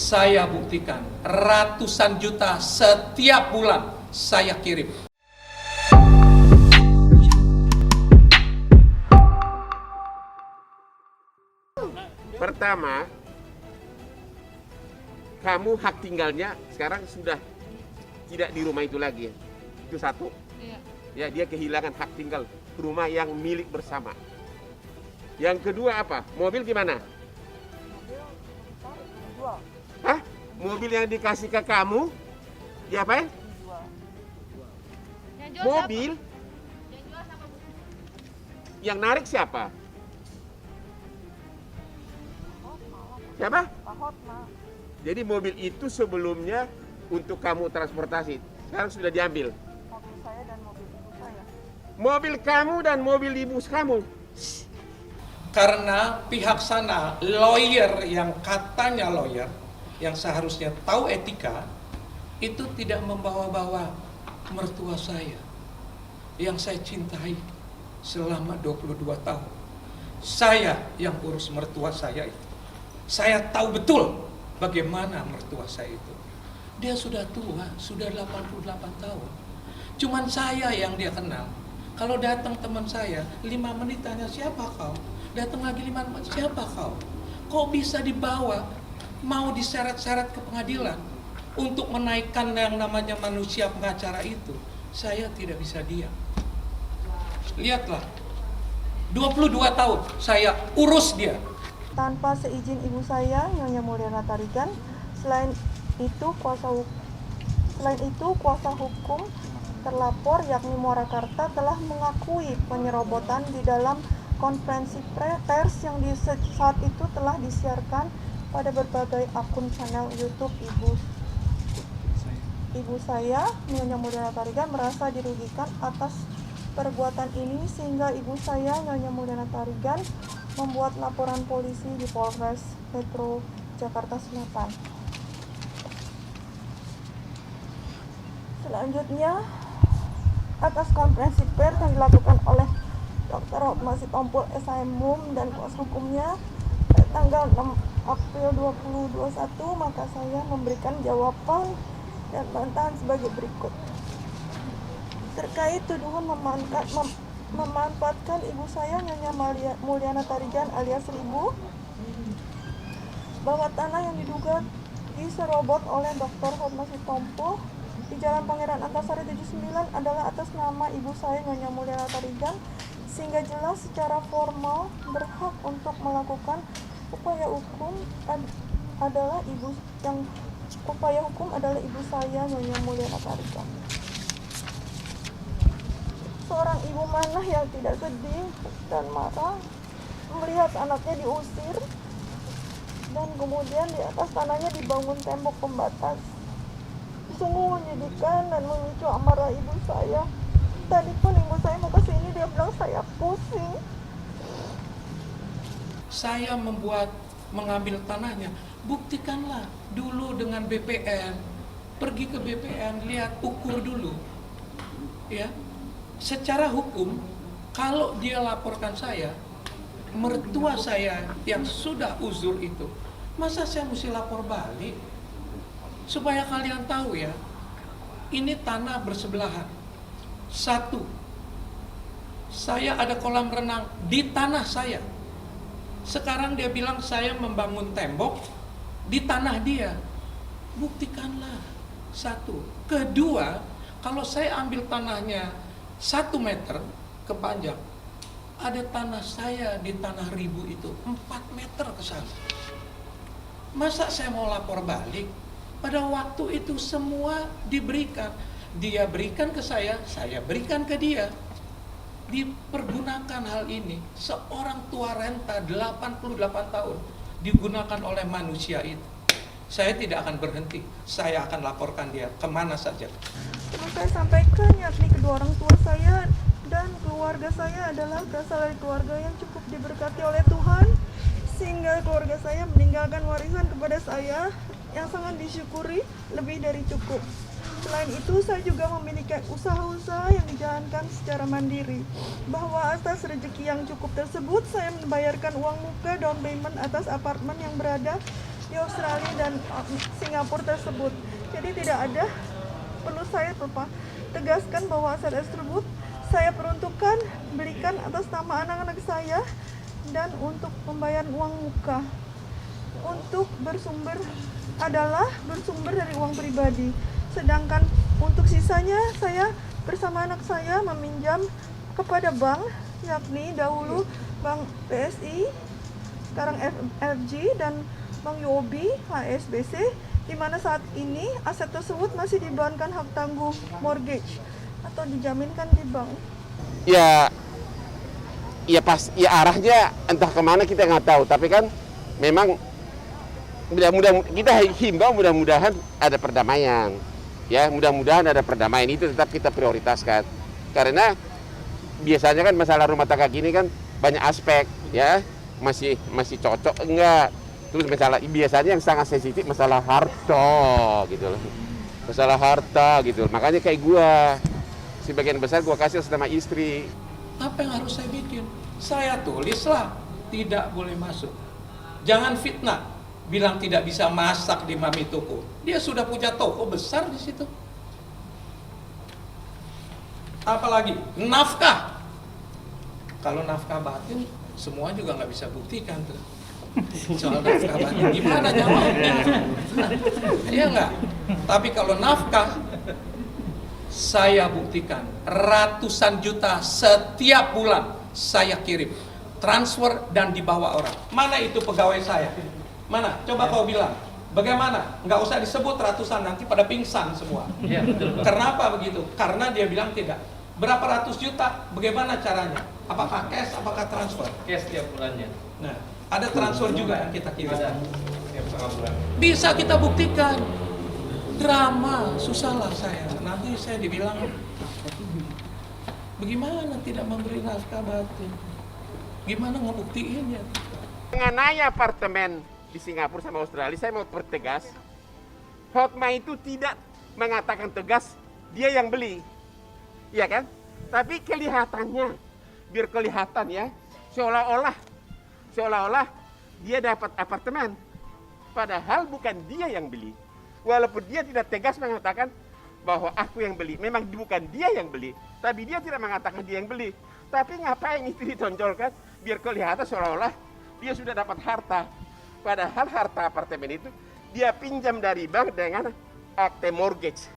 Saya buktikan ratusan juta setiap bulan saya kirim. Pertama, kamu hak tinggalnya sekarang sudah tidak di rumah itu lagi. Itu satu. Iya. Ya, dia kehilangan hak tinggal rumah yang milik bersama. Yang kedua apa? Mobil gimana? Hah? Mobil yang dikasih ke kamu? Diapain? Yang jual Mobil? siapa? Yang jual siapa, Bu? Yang narik siapa? Siapa? Jadi mobil itu sebelumnya untuk kamu transportasi. Sekarang sudah diambil. Mobil saya dan mobil ibu saya. Mobil kamu dan mobil ibu kamu. Karena pihak sana, lawyer yang katanya lawyer, yang seharusnya tahu etika, itu tidak membawa-bawa mertua saya yang saya cintai selama 22 tahun. Saya yang urus mertua saya itu. Saya tahu betul bagaimana mertua saya itu. Dia sudah tua, sudah 88 tahun. Cuman saya yang dia kenal. Kalau datang teman saya, 5 menit tanya siapa kau? Datang lagi 5 menit, siapa kau? Kok bisa dibawa, mau diseret-seret ke pengadilan untuk menaikkan yang namanya manusia pengacara itu? Saya tidak bisa diam. Lihatlah, 22 tahun saya urus dia. Tanpa seizin ibu saya, Nyonya Mulyana Tarigan. Selain itu kuasa hukum terlapor yakni Morakarta telah mengakui penyerobotan di dalam konferensi pers yang di saat itu telah disiarkan pada berbagai akun channel YouTube ibu saya, Nyonya Mulyana Tarigan, merasa dirugikan atas perbuatan ini sehingga ibu saya, Nyonya Mulyana Tarigan, membuat laporan polisi di Polres Metro Jakarta Selatan. Selanjutnya, atas konferensi pers yang dilakukan oleh Dr. Hotma Sitompul SHM dan kuasa hukumnya pada tanggal 6 April 2021, maka saya memberikan jawaban dan bantahan sebagai berikut. Terkait tuduhan memanfaatkan ibu saya, Nyonya Mulyana Tarigan alias Ribu, bahwa tanah yang diduga diserobot oleh Dr. Hotma Sitompul di Jalan Pangeran Antasari 79 adalah atas nama ibu saya, Nyonya Mulyana Tarigan, sehingga jelas secara formal berhak untuk melakukan upaya hukum adalah ibu saya, Nyonya Mulyana Tarigan. Seorang ibu mana yang tidak sedih dan marah melihat anaknya diusir dan kemudian di atas tanahnya dibangun tembok pembatas. Sungguh menyedihkan dan memicu amarah ibu saya. Tadi pun ibu saya mau kesini, dia bilang saya pusing. Saya mengambil tanahnya. Buktikanlah dulu dengan BPN. Pergi ke BPN, lihat, ukur dulu. Ya. Secara hukum, kalau dia laporkan saya, mertua saya yang sudah uzur itu, masa saya mesti lapor balik? Supaya kalian tahu ya, ini tanah bersebelahan. Satu, saya ada kolam renang di tanah saya. Sekarang dia bilang saya membangun tembok di tanah dia. Buktikanlah. Satu. Kedua, kalau saya ambil tanahnya 1 meter kepanjang, ada tanah saya di tanah Ribu itu 4 meter ke sana. Masa saya mau lapor balik? Pada waktu itu semua diberikan. Dia berikan ke saya berikan ke dia. Dipergunakan hal ini. Seorang tua renta 88 tahun digunakan oleh manusia itu. Saya tidak akan berhenti. Saya akan laporkan dia kemana saja. Terus saya sampaikan yakni kedua orang tua saya dan keluarga saya adalah berasal dari keluarga yang cukup diberkati oleh Tuhan, sehingga keluarga saya meninggalkan warisan kepada saya yang sangat disyukuri, lebih dari cukup. Selain itu, saya juga memiliki usaha-usaha yang dijalankan secara mandiri. Bahwa atas rezeki yang cukup tersebut, saya membayarkan uang muka down payment atas apartemen yang berada di Australia dan Singapura tersebut. Jadi tidak ada, perlu saya tegaskan bahwa aset tersebut saya peruntukkan belikan atas nama anak-anak saya dan untuk pembayaran uang muka. Untuk bersumber dari uang pribadi. Sedangkan untuk sisanya saya bersama anak saya meminjam kepada bank, yakni dahulu Bank PSI, sekarang FG dan Bank UOB, HSBC, di mana saat ini aset tersebut masih dibebankan hak tangguh mortgage atau dijaminkan di bank. Ya arahnya entah kemana kita nggak tahu, tapi kan memang mudah-mudahan kita himbau mudah-mudahan ada perdamaian, ya mudah-mudahan ada perdamaian, itu tetap kita prioritaskan karena biasanya kan masalah rumah tangga gini kan banyak aspek, ya masih cocok enggak, terus biasanya yang sangat sensitif masalah harta gitu loh, makanya kayak gua sebagian besar gua kasih sama istri. Apa yang harus saya bikin? Saya tulislah, tidak boleh masuk. Jangan fitnah, bilang tidak bisa masak di Mami Toko. Dia sudah punya toko besar di situ. Apalagi nafkah. Kalau nafkah batin, semua juga nggak bisa buktikan tuh. Soal nafkah batin, gimana jawabnya? Iya nggak? Tapi kalau nafkah, saya buktikan ratusan juta setiap bulan saya kirim, transfer dan dibawa orang. Mana itu pegawai saya? Mana? Coba kau bilang. Bagaimana? Nggak usah disebut ratusan, nanti pada pingsan semua. Ya, betul, Pak. Kenapa begitu? Karena dia bilang tidak. Berapa ratus juta? Bagaimana caranya? Apakah cash? Apakah transfer? Cash setiap bulannya. Nah, ada transfer juga yang kita kirim. Ada setiap setengah bulan. Bisa kita buktikan. Drama, susahlah saya. Nanti saya dibilang, bagaimana tidak memberi nafkah batin? Gimana ngebuktiinnya? Mengenai apartemen di Singapura sama Australia, saya mau pertegas, Hotma itu tidak mengatakan tegas dia yang beli, iya kan? Tapi kelihatannya, biar kelihatan ya, seolah-olah dia dapat apartemen, padahal bukan dia yang beli. Walaupun dia tidak tegas mengatakan bahwa aku yang beli, memang bukan dia yang beli, tapi dia tidak mengatakan dia yang beli. Tapi ngapain itu ditonjolkan? Biar kelihatan seolah-olah dia sudah dapat harta. Padahal harta apartemen itu dia pinjam dari bank dengan akte mortgage.